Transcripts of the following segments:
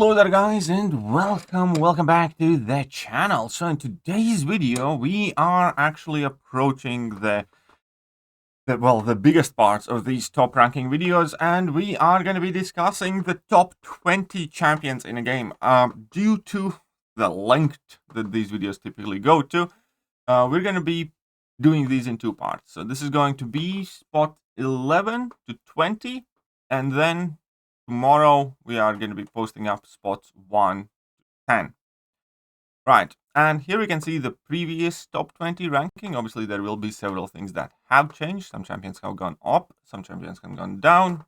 Hello there guys and welcome back to the channel. So in today's video we are actually approaching the biggest parts of these top ranking videos, and we are going to be discussing the top 20 champions in a game. Due to the length that these videos typically go to, we're going to be doing these in two parts. So this is going to be spot 11 to 20, and then tomorrow we are going to be posting up spots 1 to 10. Right, and here we can see the previous top 20 ranking. Obviously there will be several things that have changed. Some champions have gone up, some champions have gone down,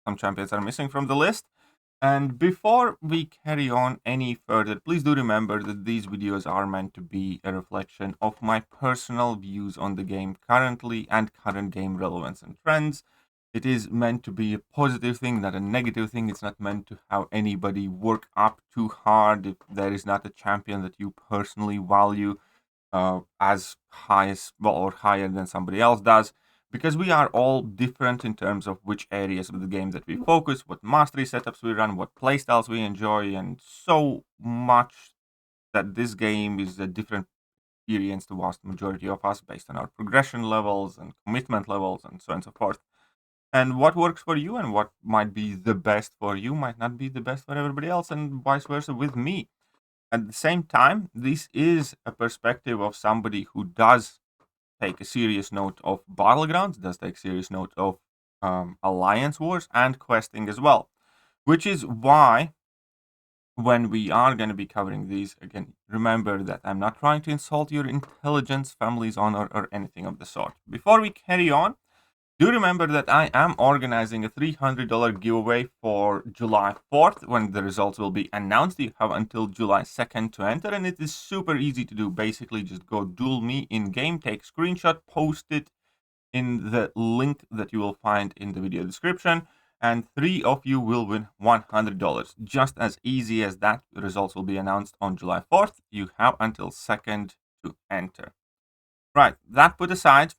some champions are missing from the list. And before we carry on any further, please do remember that these videos are meant to be a reflection of my personal views on the game currently and current game relevance and trends. It is meant to be a positive thing, not a negative thing. It's not meant to have anybody work up too hard if there is not a champion that you personally value as high as, well, or higher than somebody else does. Because we are all different in terms of which areas of the game that we focus, what mastery setups we run, what playstyles we enjoy, and so much that this game is a different experience to vast majority of us based on our progression levels and commitment levels and so on and so forth. And what works for you and what might be the best for you might not be the best for everybody else, and vice versa with me. At the same time, this is a perspective of somebody who does take a serious note of battlegrounds, does take serious note of alliance wars and questing as well. Which is why when we are going to be covering these, again, remember that I'm not trying to insult your intelligence, family's honor, or anything of the sort. Before we carry on, do remember that I am organizing a $300 giveaway for July 4th when the results will be announced. You have until July 2nd to enter, and it is super easy to do. Basically, just go duel me in game, take screenshot, post it in the link that you will find in the video description, and 3 of you will win $100. Just as easy as that. The results will be announced on July 4th. You have until 2nd to enter. Right, that put aside,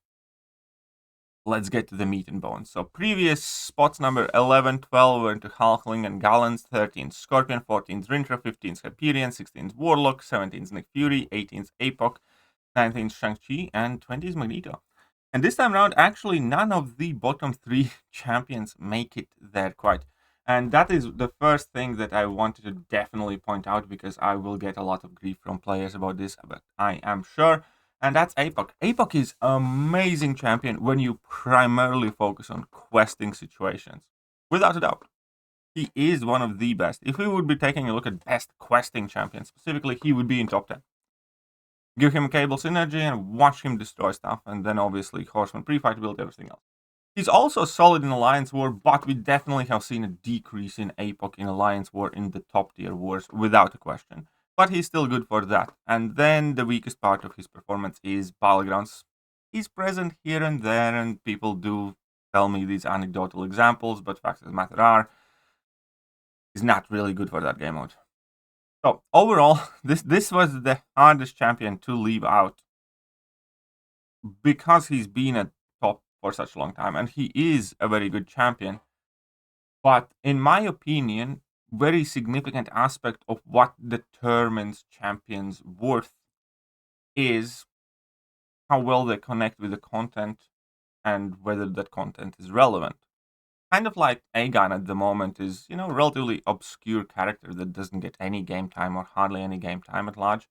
let's get to the meat and bones. So previous spots number 11, 12 went to Hulkling and Galan's, 13th Scorpion, 14th Rintra, 15th Hyperion, 16th Warlock, 17th Nick Fury, 18th APOC, 19th Shang-Chi, and 20th Magneto. And this time around, actually, none of the bottom 3 champions make it there quite. And that is the first thing that I wanted to definitely point out, because I will get a lot of grief from players about this, but I am sure. And that's APOC. APOC is an amazing champion when you primarily focus on questing situations. Without a doubt. He is one of the best. If we would be taking a look at best questing champions, specifically, he would be in top 10. Give him cable synergy and watch him destroy stuff, and then obviously Horseman pre-fight build, everything else. He's also solid in Alliance War, but we definitely have seen a decrease in APOC in Alliance War in the top tier wars, without a question. But he's still good for that. And then the weakest part of his performance is Battlegrounds. He's present here and there, and people do tell me these anecdotal examples, but facts of the matter are, he's not really good for that game mode. So overall, this was the hardest champion to leave out, because he's been at top for such a long time, and he is a very good champion. But in my opinion, very significant aspect of what determines champions' worth is how well they connect with the content and whether that content is relevant. Kind of like Aegon at the moment is, a relatively obscure character that doesn't get any game time or hardly any game time at large,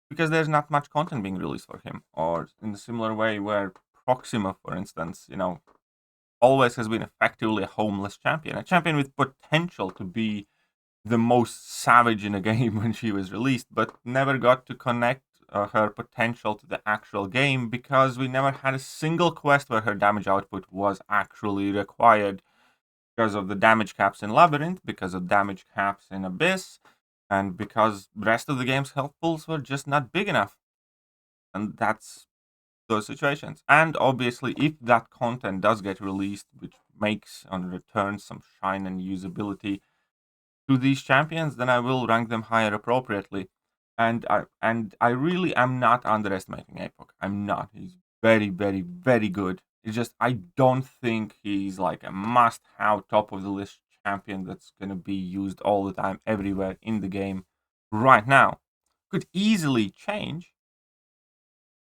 because there's not much content being released for him. Or in a similar way where Proxima, for instance, always has been effectively a homeless champion. A champion with potential to be the most savage in a game when she was released, but never got to connect her potential to the actual game, because we never had a single quest where her damage output was actually required, because of the damage caps in Labyrinth, because of damage caps in Abyss, and because the rest of the game's health pools were just not big enough. And that's those situations. And obviously, if that content does get released, which makes and returns some shine and usability to these champions, then I will rank them higher appropriately. And I really am not underestimating APOC. I'm not. He's very, very, very good. It's just I don't think he's like a must-have top of the list champion that's going to be used all the time, everywhere in the game right now. Could easily change,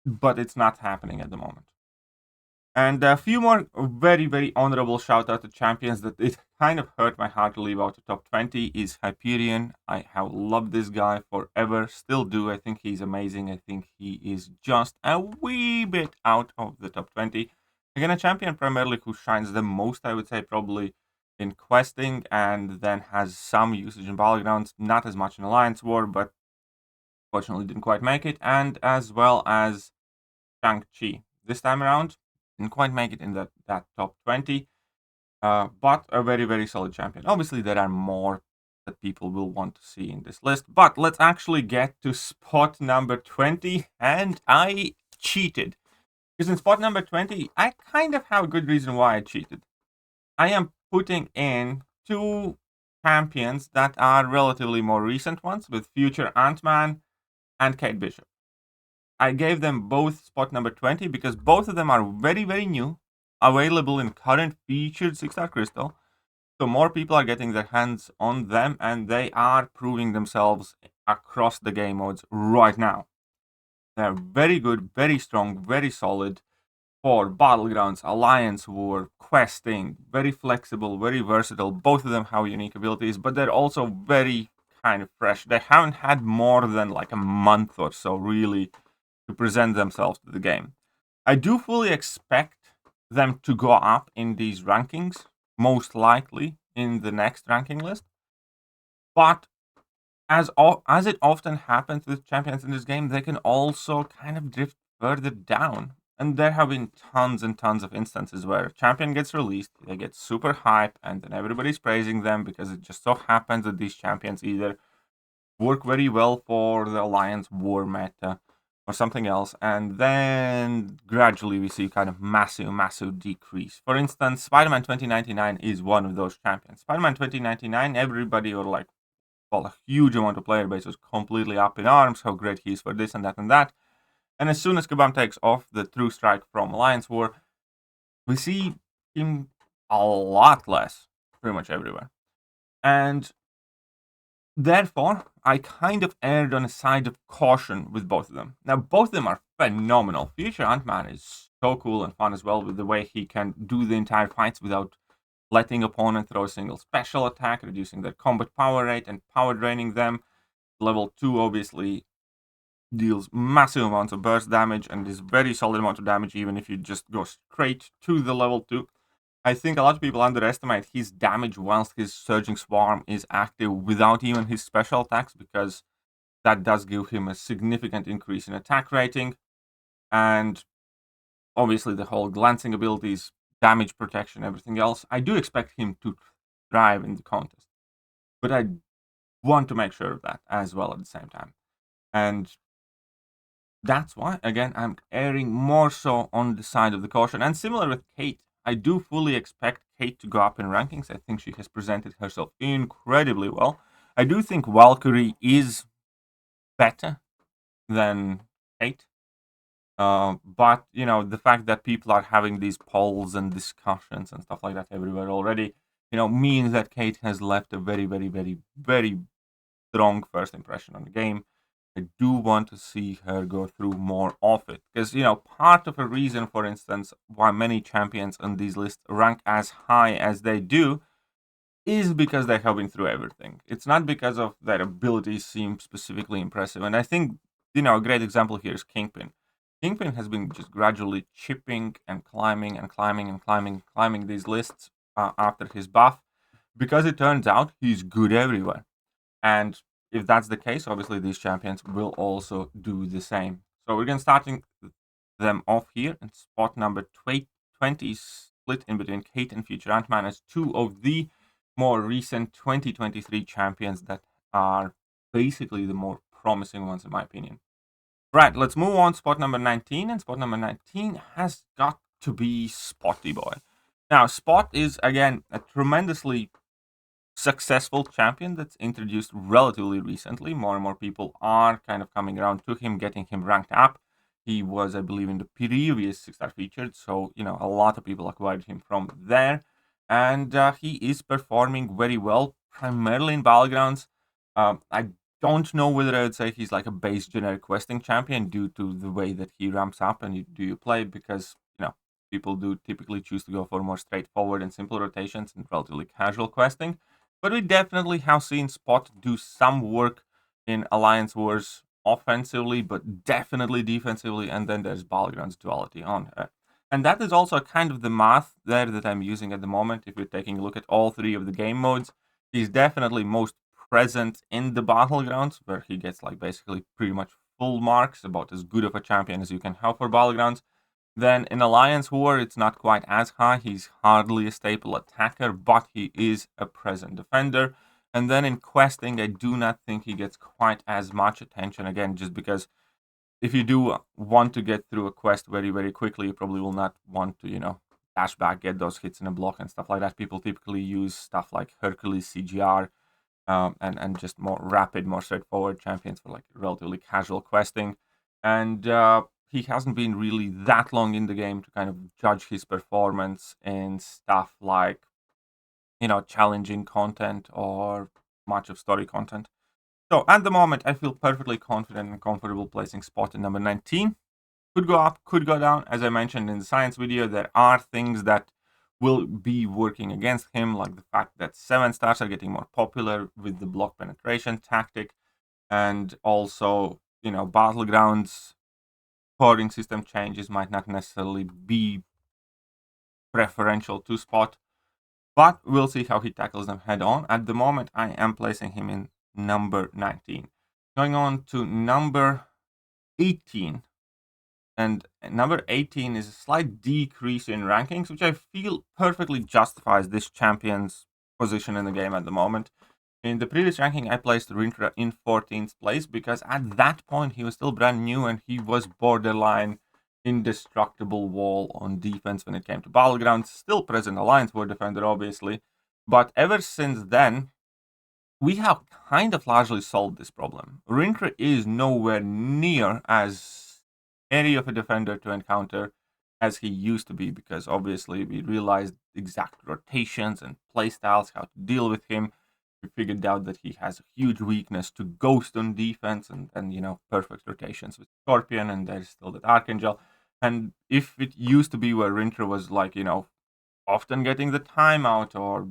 but it's not happening at the moment. And a few more very, very honorable shout out to champions that it kind of hurt my heart to leave out the top 20 is Hyperion. I have loved this guy forever, still do. I think he's amazing. I think he is just a wee bit out of the top 20. Again, a champion primarily who shines the most, I would say, probably in questing, and then has some usage in battlegrounds, not as much in Alliance War, but fortunately didn't quite make it, and as well as Shang-Chi. This time around, didn't quite make it in that top 20, but a very, very solid champion. Obviously, there are more that people will want to see in this list, but let's actually get to spot number 20, and I cheated. Because in spot number 20, I kind of have a good reason why I cheated. I am putting in two champions that are relatively more recent ones, with future Ant-Man and Kate Bishop. I gave them both spot number 20 because both of them are very, very new, available in current featured 6-star crystal. So more people are getting their hands on them, and they are proving themselves across the game modes right now. They're very good, very strong, very solid for battlegrounds, alliance war, questing, very flexible, very versatile. Both of them have unique abilities, but they're also very kind of fresh. They haven't had more than like a month or so really to present themselves to the game. I do fully expect them to go up in these rankings, most likely in the next ranking list. But as it often happens with champions in this game, they can also kind of drift further down. And there have been tons and tons of instances where a champion gets released, they get super hype, and then everybody's praising them because it just so happens that these champions either work very well for the Alliance War meta or something else, and then gradually we see kind of massive decrease. For instance, Spider-Man 2099 is one of those champions. Spider-Man 2099, everybody, or like, well, a huge amount of player base was completely up in arms, how great he is for this and that and that. And as soon as Kabam takes off the True Strike from Alliance War, we see him a lot less, pretty much everywhere. And therefore, I kind of erred on a side of caution with both of them. Now, both of them are phenomenal. Future Ant-Man is so cool and fun as well, with the way he can do the entire fights without letting opponent throw a single special attack, reducing their combat power rate and power draining them. Level 2 obviously deals massive amounts of burst damage and is very solid amount of damage even if you just go straight to the level 2. I think a lot of people underestimate his damage whilst his Surging Swarm is active without even his special attacks, because that does give him a significant increase in attack rating. And obviously the whole glancing abilities, damage protection, everything else. I do expect him to thrive in the contest, but I want to make sure of that as well at the same time. And that's why, again, I'm erring more so on the side of the caution. And similar with Kate, I do fully expect Kate to go up in rankings. I think she has presented herself incredibly well. I do think Valkyrie is better than Kate. But, you know, the fact that people are having these polls and discussions and stuff like that everywhere already, you know, means that Kate has left a very, very, very, very strong first impression on the game. I do want to see her go through more of it. Because, you know, part of a reason, for instance, why many champions on these lists rank as high as they do is because they have been through everything. It's not because of their abilities seem specifically impressive. And I think, you know, a great example here is Kingpin. Kingpin has been just gradually chipping and climbing these lists after his buff, because it turns out he's good everywhere. And if that's the case, obviously these champions will also do the same. So we're going to starting them off here in spot number 20, split in between Kate and Future Ant-Man as two of the more recent 2023 champions that are basically the more promising ones in my opinion. Right, let's move on. Spot number 19, and spot number 19 has got to be Spotty Boy. Now, Spot is, again, a tremendously successful champion that's introduced relatively recently. More and more people are kind of coming around to him, getting him ranked up. He was, I believe, in the previous 6-star featured, so, you know, a lot of people acquired him from there. and he is performing very well, primarily in battlegrounds. I don't know whether I would say he's like a base generic questing champion due to the way that he ramps up and you play, because people do typically choose to go for more straightforward and simple rotations and relatively casual questing. But we definitely have seen Spot do some work in Alliance Wars offensively, but definitely defensively, and then there's Battlegrounds duality on her. And that is also kind of the math there that I'm using at the moment. If you're taking a look at all three of the game modes, he's definitely most present in the Battlegrounds, where he gets like basically pretty much full marks, about as good of a champion as you can have for Battlegrounds. Then in Alliance War, it's not quite as high. He's hardly a staple attacker, but he is a present defender. And then in questing, I do not think he gets quite as much attention, again, just because if you do want to get through a quest very, very quickly, you probably will not want to, dash back, get those hits in a block and stuff like that. People typically use stuff like Hercules CGR, and just more rapid, more straightforward champions for like relatively casual questing. And he hasn't been really that long in the game to kind of judge his performance in stuff like, challenging content or much of story content. So at the moment, I feel perfectly confident and comfortable placing Spot in number 19. Could go up, could go down. As I mentioned in the science video, there are things that will be working against him, like the fact that 7 stars are getting more popular with the block penetration tactic, and also, battlegrounds scoring system changes might not necessarily be preferential to Spot, but we'll see how he tackles them head on. At the moment, I am placing him in number 19. Going on to number 18. And number 18 is a slight decrease in rankings, which I feel perfectly justifies this champion's position in the game at the moment. In the previous ranking, I placed Rintra in 14th place because at that point he was still brand new and he was borderline indestructible wall on defense when it came to battlegrounds. Still present Alliance War defender, obviously. But ever since then, we have kind of largely solved this problem. Rintra is nowhere near as scary of a defender to encounter as he used to be, because obviously we realized exact rotations and playstyles, how to deal with him. We figured out that he has a huge weakness to Ghost on defense, and perfect rotations with Scorpion, and there's still that Archangel. And if it used to be where Rintra was like, often getting the timeout or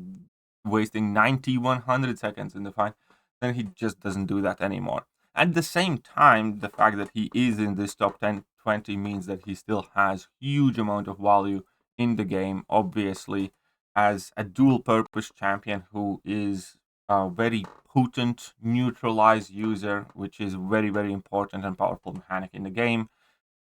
wasting 90-100 seconds in the fight, then he just doesn't do that anymore. At the same time, the fact that he is in this top 10, 20 means that he still has huge amount of value in the game, obviously, as a dual purpose champion who is a very potent neutralize user, which is very, very important and powerful mechanic in the game.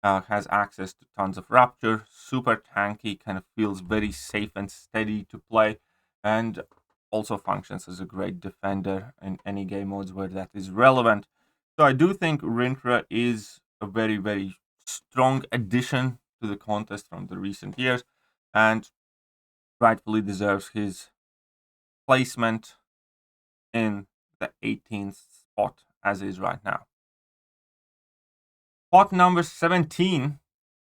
Has access to tons of rapture, super tanky, kind of feels very safe and steady to play, and also functions as a great defender in any game modes where that is relevant. So I do think Rintra is a very, very strong addition to the contest from the recent years, and rightfully deserves his placement in the 18th spot as is right now. Spot number 17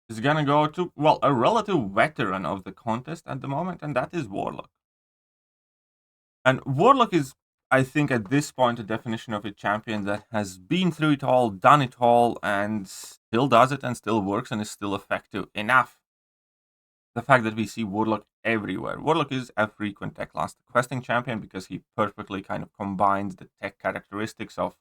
is gonna go to, well, a relative veteran of the contest at the moment, and that is Warlock. And Warlock is, I think, at this point, a definition of a champion that has been through it all, done it all, and still does it and still works and is still effective enough. The fact that we see Warlock everywhere. Warlock is a frequent tech class questing champion because he perfectly kind of combines the tech characteristics of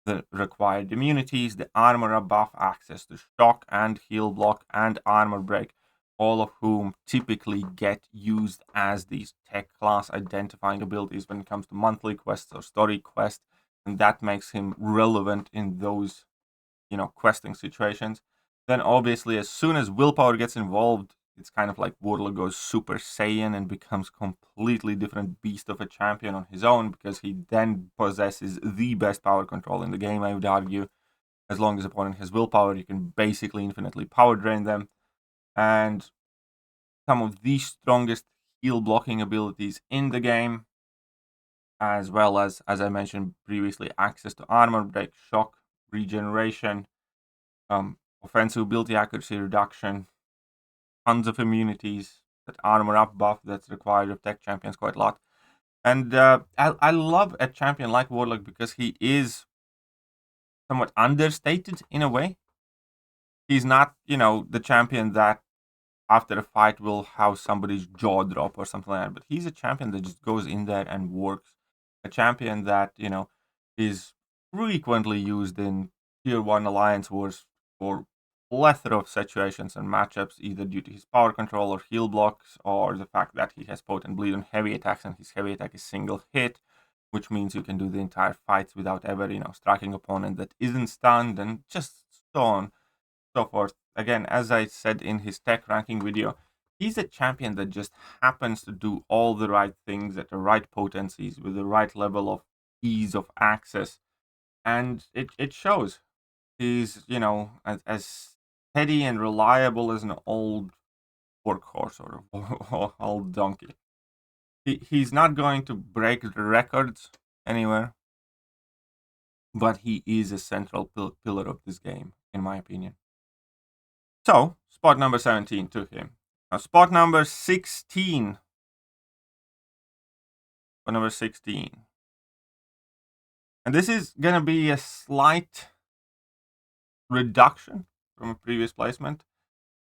the required immunities, the armor buff, access to shock and heal block and armor break, all of whom typically get used as these tech class identifying abilities when it comes to monthly quests or story quests, and that makes him relevant in those, questing situations. Then obviously, as soon as willpower gets involved, it's kind of like Warlock goes Super Saiyan and becomes completely different beast of a champion on his own, because he then possesses the best power control in the game, I would argue. As long as opponent has willpower, you can basically infinitely power drain them. And some of the strongest heal blocking abilities in the game, as well as I mentioned previously, access to armor break, shock, regeneration, offensive ability accuracy reduction, tons of immunities, that armor up buff that's required of tech champions quite a lot. And I love a champion like Warlock because he is somewhat understated in a way. He's not, the champion that after a fight will have somebody's jaw drop or something like that. But he's a champion that just goes in there and works. A champion that, is frequently used in Tier 1 Alliance Wars for plethora of situations and matchups, either due to his power control or heal blocks, or the fact that he has potent bleed on heavy attacks and his heavy attack is single hit, which means you can do the entire fights without ever, striking opponent that isn't stunned, and just so on, so forth. Again, as I said in his tech ranking video, he's a champion that just happens to do all the right things at the right potencies with the right level of ease of access. And it shows. He's, as steady and reliable as an old workhorse or old donkey. He's not going to break the records anywhere, but he is a central pillar of this game, in my opinion. So, spot number 17 took him. Now, spot number 16. Spot number 16. And this is going to be a slight reduction from a previous placement.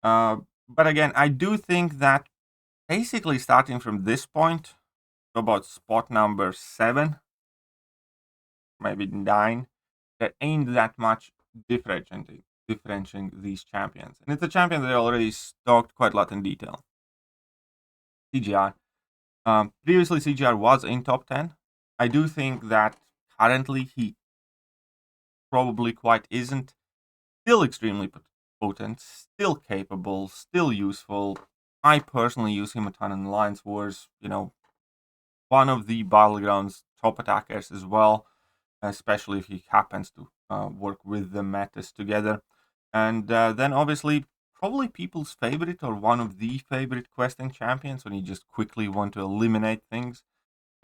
But again, I do think that basically starting from this point, to about spot number 7, maybe 9, there ain't that much differentiating these champions. And it's a champion that I already talked quite a lot in detail. CGR. Previously, CGR was in top 10. I do think that currently he probably quite isn't. Still extremely potent, still capable, still useful. I personally use him a ton in Alliance Wars. One of the Battlegrounds top attackers as well, especially if he happens to work with the metas together. And then obviously, probably people's favorite or one of the favorite questing champions when you just quickly want to eliminate things.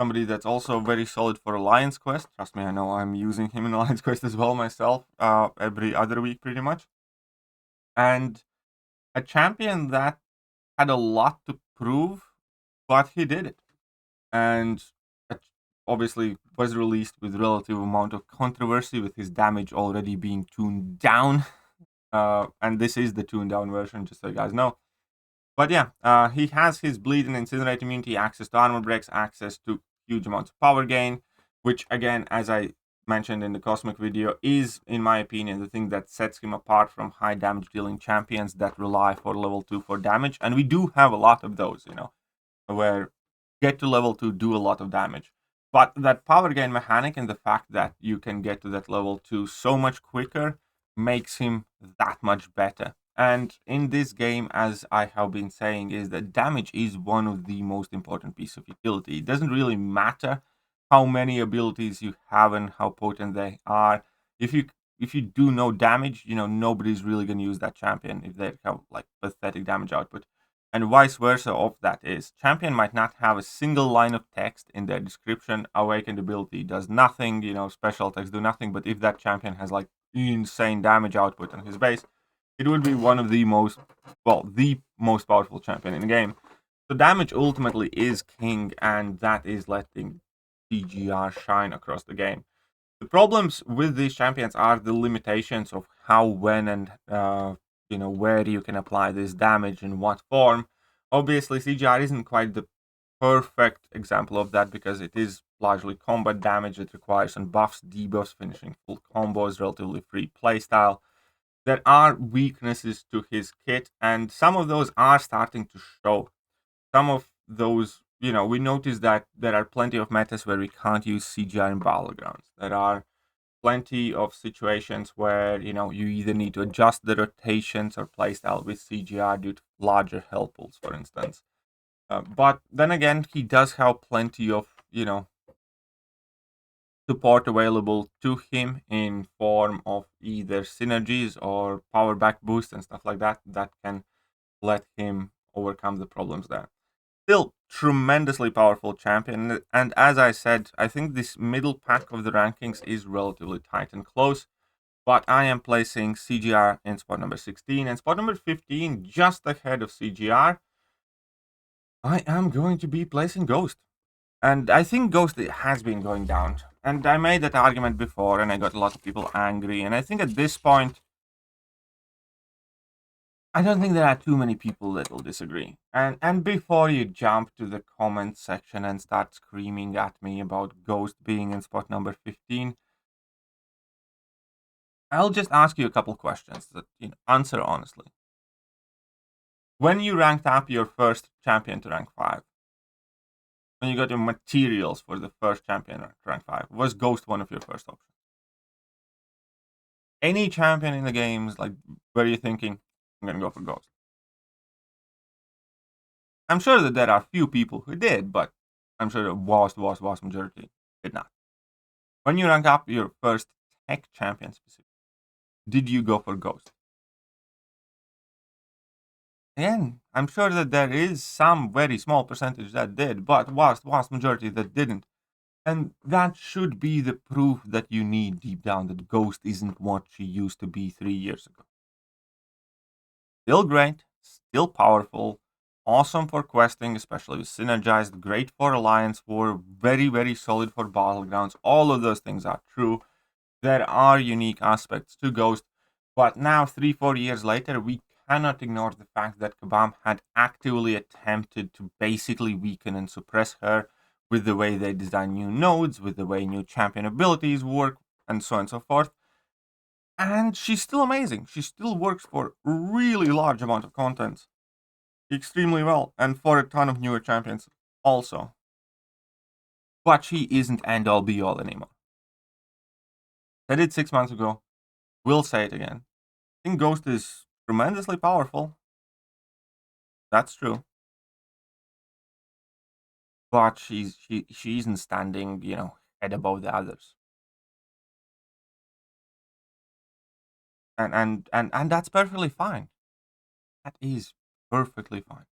Somebody that's also very solid for Alliance Quest. Trust me, I know I'm using him in Alliance Quest as well myself, every other week pretty much. And a champion that had a lot to prove, but he did it. And obviously was released with relative amount of controversy, with his damage already being tuned down. And this is the tuned down version, just so you guys know. But yeah, he has his bleed and incinerate immunity, access to armor breaks, access to huge amounts of power gain, which again, as I mentioned in the Cosmic video, is, in my opinion, the thing that sets him apart from high damage dealing champions that rely for level 2 for damage. And we do have a lot of those, where get to level 2, do a lot of damage. But that power gain mechanic and the fact that you can get to that level 2 so much quicker makes him that much better. And in this game, as I have been saying, is that damage is one of the most important pieces of utility. It doesn't really matter how many abilities you have and how potent they are. If you do no damage, nobody's really going to use that champion if they have like pathetic damage output. And vice versa of that is, champion might not have a single line of text in their description. Awakened ability does nothing, special attacks do nothing. But if that champion has like insane damage output on his base, it would be one of the most powerful champion in the game. So damage ultimately is king, and that is letting CGR shine across the game. The problems with these champions are the limitations of how, when, and where you can apply this damage in what form. Obviously, CGR isn't quite the perfect example of that because it is largely combat damage. It requires some buffs, debuffs, finishing full combos, relatively free playstyle. There are weaknesses to his kit, and some of those are starting to show. Some of those, we notice that there are plenty of metas where we can't use CGR in Battlegrounds. There are plenty of situations where, you either need to adjust the rotations or playstyle with CGR due to larger health pools, for instance. But then again, he does have plenty of, support available to him in form of either synergies or power back boost and stuff like that can let him overcome the problems there. Still tremendously powerful champion, and as I said, I think this middle pack of the rankings is relatively tight and close, but I am placing CGR in spot number 16 and spot number 15 just ahead of CGR. I am going to be placing Ghost. And I think Ghost has been going down. And I made that argument before, and I got a lot of people angry. And I think at this point, I don't think there are too many people that will disagree. And before you jump to the comment section and start screaming at me about Ghost being in spot number 15, I'll just ask you a couple questions that answer honestly. When you ranked up your first champion to rank 5, when you got your materials for the first champion to rank 5, was Ghost one of your first options? Any champion in the games, like, where you're thinking, I'm gonna go for Ghost? I'm sure that there are few people who did, but I'm sure the vast majority did not. When you rank up your first tech champion specifically, did you go for Ghost? Again, I'm sure that there is some very small percentage that did, but vast majority that didn't. And that should be the proof that you need deep down that Ghost isn't what she used to be 3 years ago. Still great, still powerful, awesome for questing, especially with synergized, great for alliance war, very solid for battlegrounds. All of those things are true. There are unique aspects to Ghost, but now 3-4 years later, we cannot ignore the fact that Kabam had actively attempted to basically weaken and suppress her with the way they design new nodes, with the way new champion abilities work, and so on and so forth. And she's still amazing. She still works for a really large amount of content extremely well, and for a ton of newer champions also. But she isn't end all be all anymore. I did 6 months ago. Will say it again. I think Ghost is tremendously powerful. That's true. But she isn't standing, head above the others. And that's perfectly fine. That is perfectly fine.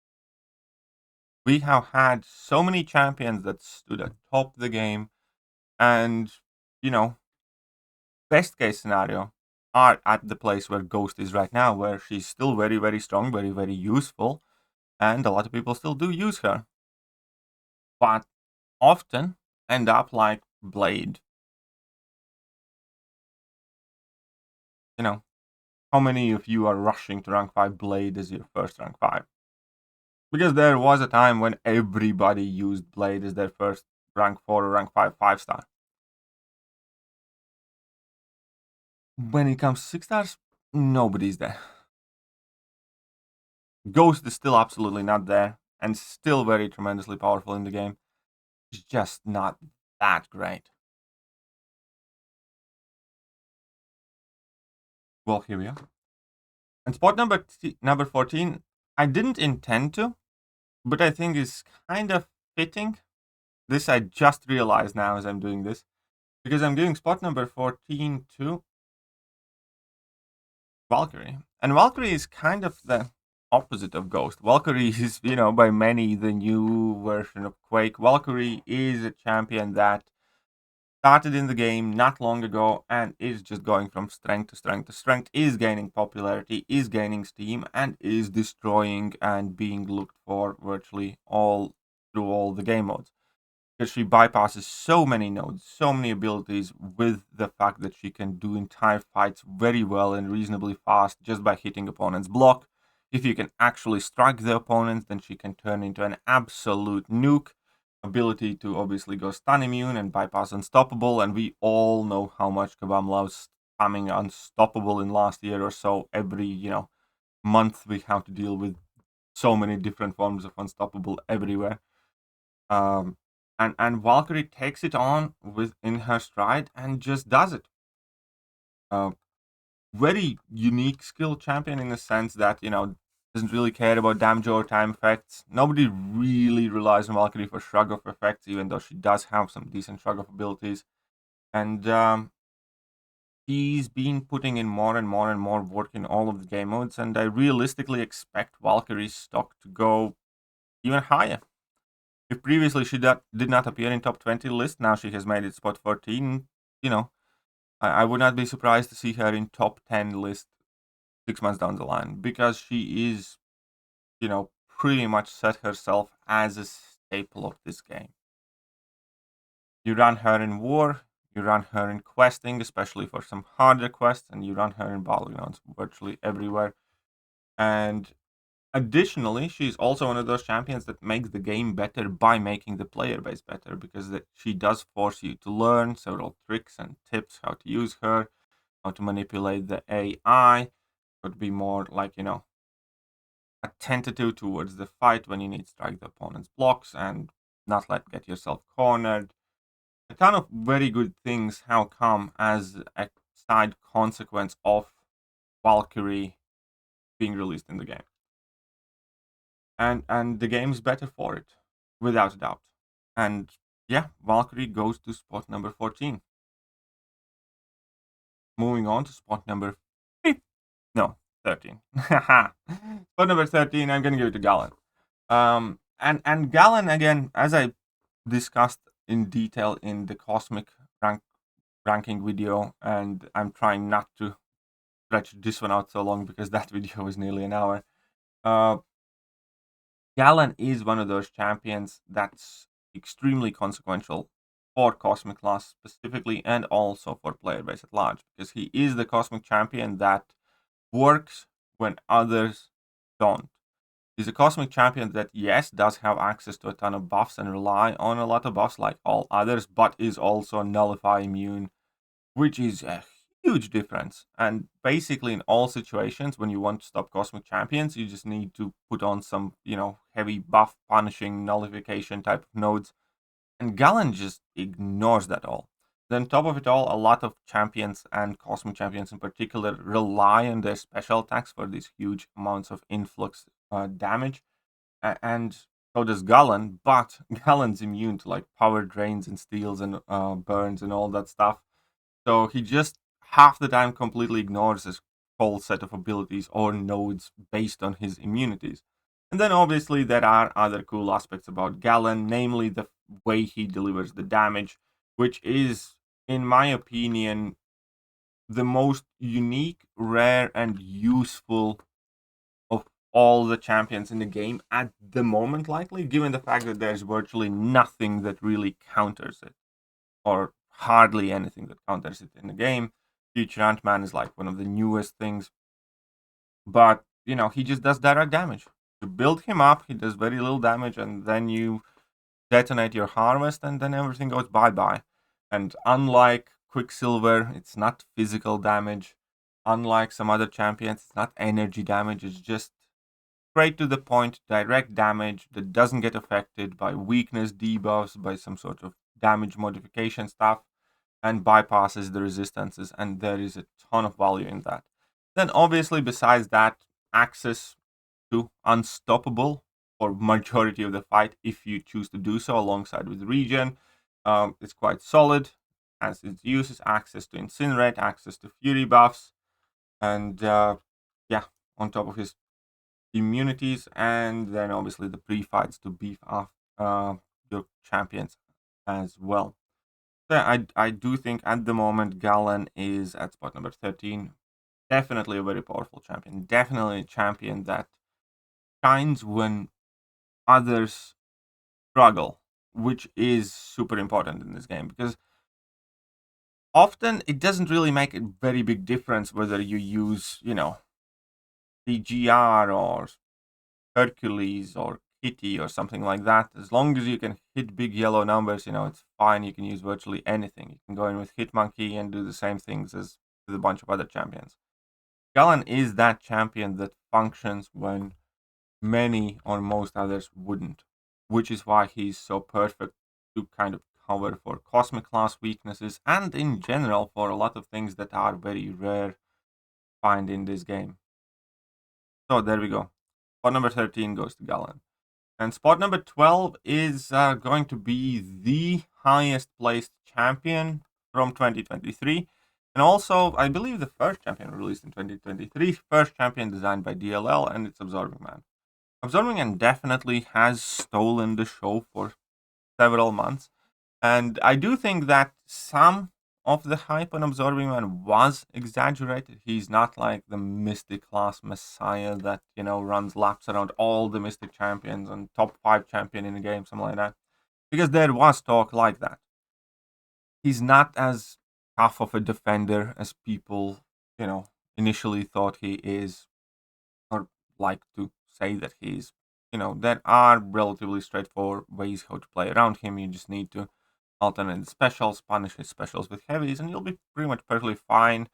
We have had so many champions that stood atop the game, and best case scenario are at the place where Ghost is right now, where she's still very strong, very useful, and a lot of people still do use her. But often end up like Blade. How many of you are rushing to rank 5 Blade as your first rank 5? Because there was a time when everybody used Blade as their first rank 4 or rank 5 5-star. When it comes to 6 stars, nobody's there. Ghost is still absolutely not there, and still very tremendously powerful in the game. It's just not that great. Well, here we are. And spot number 14, I didn't intend to, but I think is kind of fitting. This I just realized now as I'm doing this, because I'm doing spot number 14 to Valkyrie. And Valkyrie is kind of the opposite of Ghost. Valkyrie is, by many the new version of Quake. Valkyrie is a champion that started in the game not long ago and is just going from strength to strength to strength, is gaining popularity, is gaining steam, and is destroying and being looked for virtually all through all the game modes. Because she bypasses so many nodes, so many abilities, with the fact that she can do entire fights very well and reasonably fast just by hitting opponents' block. If you can actually strike the opponents, then she can turn into an absolute nuke. Ability to obviously go stun immune and bypass unstoppable, and we all know how much Kabam loves spamming unstoppable in last year or so. Every, month we have to deal with so many different forms of unstoppable everywhere. And Valkyrie takes it on within her stride and just does it. Very unique skill champion in the sense that, doesn't really care about damage or time effects. Nobody really relies on Valkyrie for shrug off effects, even though she does have some decent shrug off abilities. And she's been putting in more and more work in all of the game modes, and I realistically expect Valkyrie's stock to go even higher. If previously she did not appear in top 20 list, now she has made it spot 14. I would not be surprised to see her in top 10 list 6 months down the line, because she is, pretty much set herself as a staple of this game. You run her in war, you run her in questing, especially for some harder quests, and you run her in battlegrounds virtually everywhere. And additionally, she's also one of those champions that makes the game better by making the player base better, because she does force you to learn several tricks and tips how to use her, how to manipulate the AI, could be more like, attentive towards the fight when you need to strike the opponent's blocks and not get yourself cornered. A ton of very good things how come as a side consequence of Valkyrie being released in the game. And the game's better for it, without a doubt. And yeah, Valkyrie goes to spot number 14. Moving on to spot number 13. Spot number 13, I'm gonna give it to Galan. And Galan, again, as I discussed in detail in the Cosmic ranking video, and I'm trying not to stretch this one out so long because that video was nearly an hour. Galan is one of those champions that's extremely consequential for Cosmic class specifically, and also for player base at large, because he is the Cosmic champion that works when others don't. He's a Cosmic champion that, yes, does have access to a ton of buffs and rely on a lot of buffs like all others, but is also nullify immune, which is a huge difference. And basically, in all situations, when you want to stop Cosmic champions, you just need to put on some, heavy buff punishing nullification type of nodes. And Galan just ignores that all. Then, top of it all, a lot of champions and Cosmic champions in particular rely on their special attacks for these huge amounts of influx damage. And so does Galan, but Galan's immune to power drains and steals and burns and all that stuff. So he just half the time completely ignores his whole set of abilities or nodes based on his immunities. And then obviously there are other cool aspects about Galan, namely the way he delivers the damage, which is, in my opinion, the most unique, rare, and useful of all the champions in the game at the moment, likely, given the fact that there's virtually nothing that really counters it, or hardly anything that counters it in the game. Future Ant-Man is one of the newest things, but he just does direct damage. You build him up, he does very little damage, and then you detonate your harvest, and then everything goes bye-bye. And unlike Quicksilver, it's not physical damage. Unlike some other champions, it's not energy damage. It's just straight to the point, direct damage that doesn't get affected by weakness debuffs, by some sort of damage modification stuff, and bypasses the resistances. And there is a ton of value in that. Then obviously, besides that, access to Unstoppable for majority of the fight, if you choose to do so, alongside with Regen. It's quite solid, as it uses access to Incinerate, access to Fury buffs, and on top of his immunities, and then obviously the pre-fights to beef up your champions as well. So I do think at the moment Galan is at spot number 13. Definitely a very powerful champion. Definitely a champion that shines when others struggle, which is super important in this game, because often it doesn't really make a very big difference whether you use, CGR or Hercules or Kitty or something like that. As long as you can hit big yellow numbers, it's fine. You can use virtually anything. You can go in with Hitmonkey and do the same things as with a bunch of other champions. Galan is that champion that functions when many or most others wouldn't, which is why he's so perfect to kind of cover for Cosmic class weaknesses, and in general for a lot of things that are very rare to find in this game. So there we go. Spot number 13 goes to Galan. And spot number 12 is going to be the highest placed champion from 2023. And also, I believe the first champion released in 2023, first champion designed by DLL, and it's Absorbing Man. Absorbing Man definitely has stolen the show for several months. And I do think that some of the hype on Absorbing Man was exaggerated. He's not like the Mystic class messiah that, runs laps around all the Mystic champions and top 5 champion in the game, something like that. Because there was talk like that. He's not as tough of a defender as people, initially thought he is, or like to say that he is. There are relatively straightforward ways how to play around him. You just need to alternate specials, punish his specials with heavies, and you'll be pretty much perfectly fine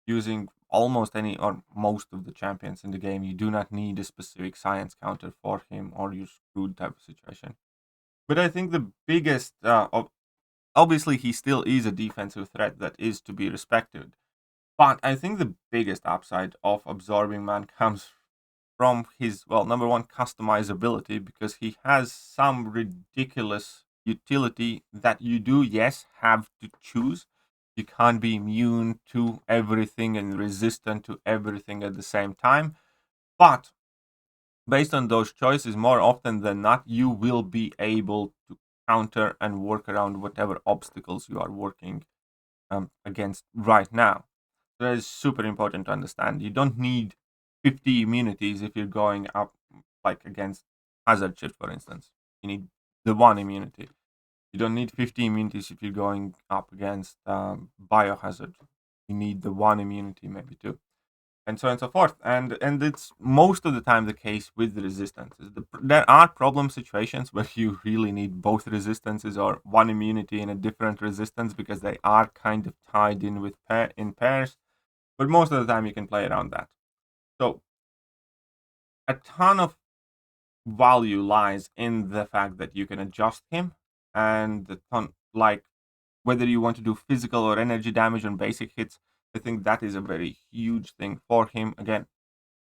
using almost any or most of the champions in the game. You do not need a specific science counter for him, or you're screwed type of situation. But I think the biggest, obviously, he still is a defensive threat that is to be respected. But I think the biggest upside of Absorbing Man comes from his, well, number one, customizability, because he has some ridiculous utility that you do, yes, have to choose. You can't be immune to everything and resistant to everything at the same time. But based on those choices, more often than not, you will be able to counter and work around whatever obstacles you are working against right now. So that is super important to understand. You don't need 50 immunities if you're going up, like against Hazard Shift, for instance. You need the one immunity. You don't need 50 immunities if you're going up against Biohazard. You need the one immunity, maybe two, and so on and so forth. And it's most of the time the case with the resistances. There are problem situations where you really need both resistances or one immunity and a different resistance, because they are kind of tied in with in pairs. But most of the time you can play around that. So a ton of value lies in the fact that you can adjust him, and the ton, like whether you want to do physical or energy damage on basic hits. I think that is a very huge thing for him. Again,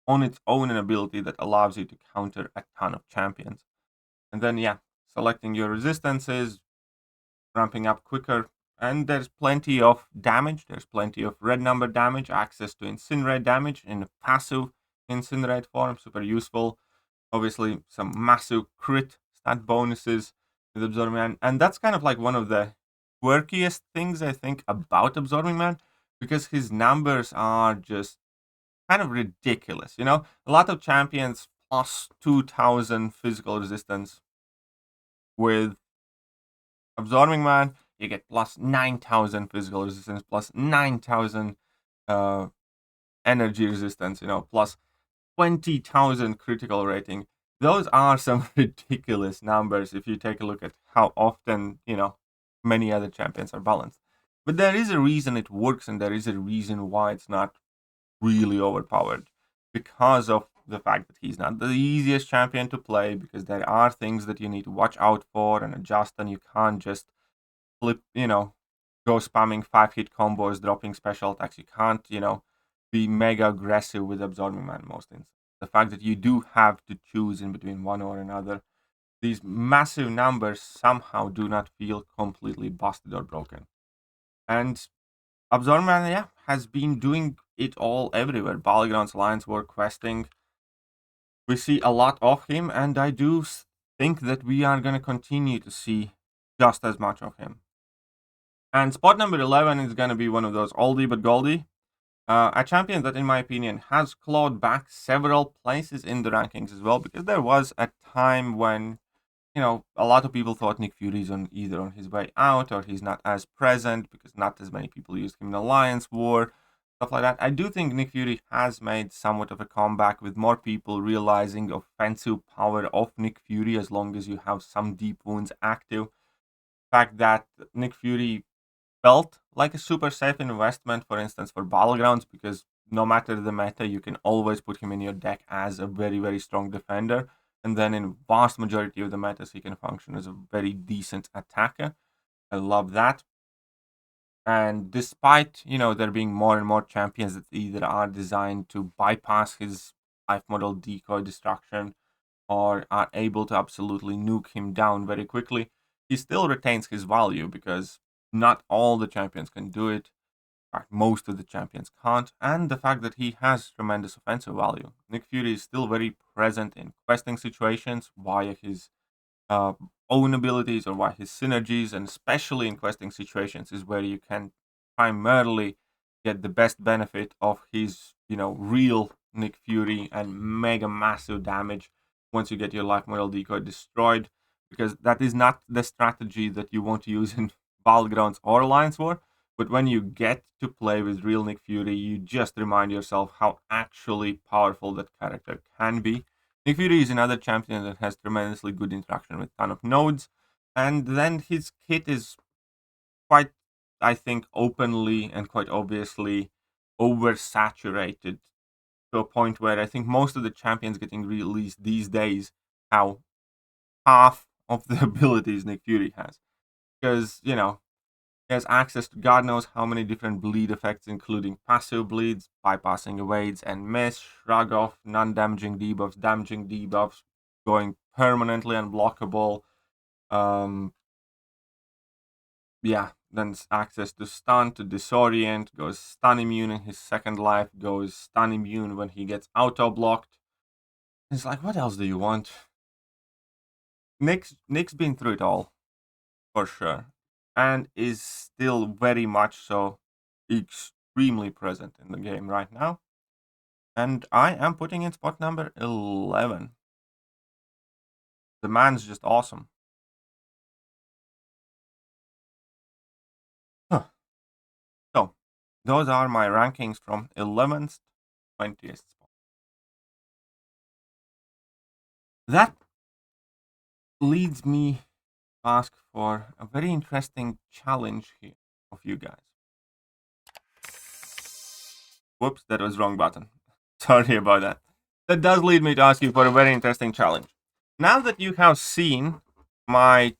on its own, an ability that allows you to counter a ton of champions. And then, yeah, selecting your resistances, ramping up quicker, and there's plenty of damage. There's plenty of red number damage, access to incinerate damage in a passive incinerate form, super useful. Obviously, some massive crit stat bonuses with Absorbing Man, and that's kind of like one of the quirkiest things I think about Absorbing Man, because his numbers are just kind of ridiculous. A lot of champions plus 2000 physical resistance. With Absorbing Man, you get plus 9000 physical resistance, plus 9000 uh, energy resistance, plus 20,000 critical rating. Those are some ridiculous numbers if you take a look at how often, many other champions are balanced. But there is a reason it works, and there is a reason why it's not really overpowered, because of the fact that he's not the easiest champion to play, because there are things that you need to watch out for and adjust, and you can't just flip, go spamming 5-hit combos, dropping special attacks. You can't, be mega aggressive with Absorbing Man most instances. The fact that you do have to choose in between one or another, these massive numbers somehow do not feel completely busted or broken. And Absorbing Man, yeah, has been doing it all everywhere. Battlegrounds, Alliance War, questing. We see a lot of him, and I do think that we are going to continue to see just as much of him. And spot number 11 is going to be one of those oldie but goldie. A champion that, in my opinion, has clawed back several places in the rankings as well, because there was a time when, a lot of people thought Nick Fury is either on his way out or he's not as present because not as many people used him in Alliance War, stuff like that. I do think Nick Fury has made somewhat of a comeback, with more people realizing offensive power of Nick Fury as long as you have some deep wounds active. The fact that Nick Fury felt like a super safe investment, for instance, for Battlegrounds, because no matter the meta, you can always put him in your deck as a very, very strong defender. And then in vast majority of the metas, he can function as a very decent attacker. I love that. And despite, there being more and more champions that either are designed to bypass his life model decoy destruction or are able to absolutely nuke him down very quickly, he still retains his value, because not all the champions can do it. In fact, most of the champions can't. And the fact that he has tremendous offensive value. Nick Fury is still very present in questing situations via his uh, own abilities or via his synergies, and especially in questing situations is where you can primarily get the best benefit of his, real Nick Fury and mega massive damage once you get your life model decoy destroyed, because that is not the strategy that you want to use in Battlegrounds or Alliance War. But when you get to play with real Nick Fury, you just remind yourself how actually powerful that character can be. Nick Fury is another champion that has tremendously good interaction with ton of nodes, and then his kit is quite, I think, openly and quite obviously oversaturated to a point where I think most of the champions getting released these days have half of the abilities Nick Fury has. Because, he has access to God knows how many different bleed effects, including passive bleeds, bypassing evades and miss, shrug off, non-damaging debuffs, damaging debuffs, going permanently unblockable. Then access to stun, to disorient, goes stun immune in his second life, goes stun immune when he gets auto-blocked. It's like, what else do you want? Nick's been through it all, for sure, and is still very much so extremely present in the game right now. And I am putting in spot number 11. The man's just awesome. So, those are my rankings from 11th to 20th spot. That leads me to ask for a very interesting challenge here of you guys. Whoops, that was wrong button. Sorry about that. That does lead me to ask you for a very interesting challenge. Now that you have seen my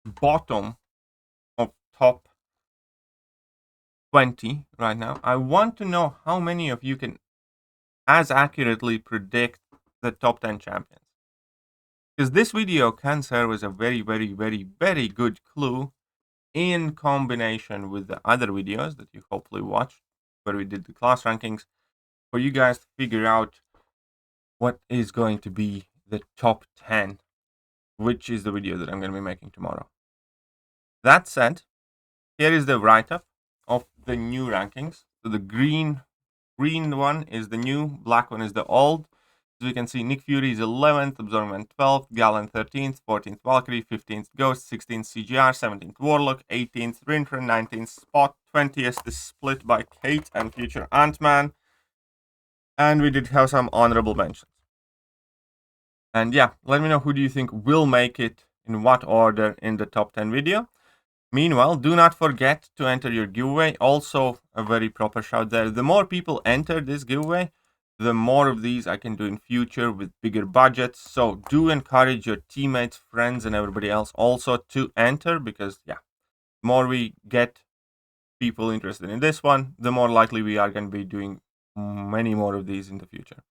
bottom of top 20 right now, I want to know how many of you can as accurately predict the top 10 champions. Because this video can serve as a very, very, very, very good clue in combination with the other videos that you hopefully watched, where we did the class rankings, for you guys to figure out what is going to be the top 10, which is the video that I'm going to be making tomorrow. That said, here is the write-up of the new rankings. So the green one is the new, black one is the old. As we can see, Nick Fury is 11th, Absorbent 12th, Galan 13th, 14th Valkyrie, 15th Ghost, 16th CGR, 17th Warlock, 18th Rintra, 19th Spot, 20th is split by Kate and future Ant-Man. And we did have some honorable mentions. And yeah, let me know who do you think will make it in what order in the top 10 video. Meanwhile, do not forget to enter your giveaway. Also, a very proper shout there. The more people enter this giveaway, the more of these I can do in future with bigger budgets. So do encourage your teammates, friends, and everybody else also to enter, because the more we get people interested in this one, the more likely we are going to be doing many more of these in the future.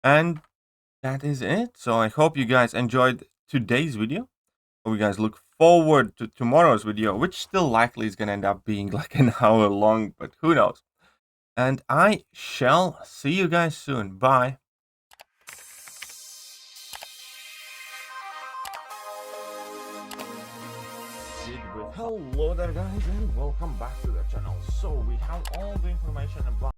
And that is it. So I hope you guys enjoyed today's video. Hope you guys look forward to tomorrow's video, which still likely is going to end up being like an hour long, but who knows. And I shall see you guys soon. Bye. Hello there guys, and welcome back to the channel. So we have all the information about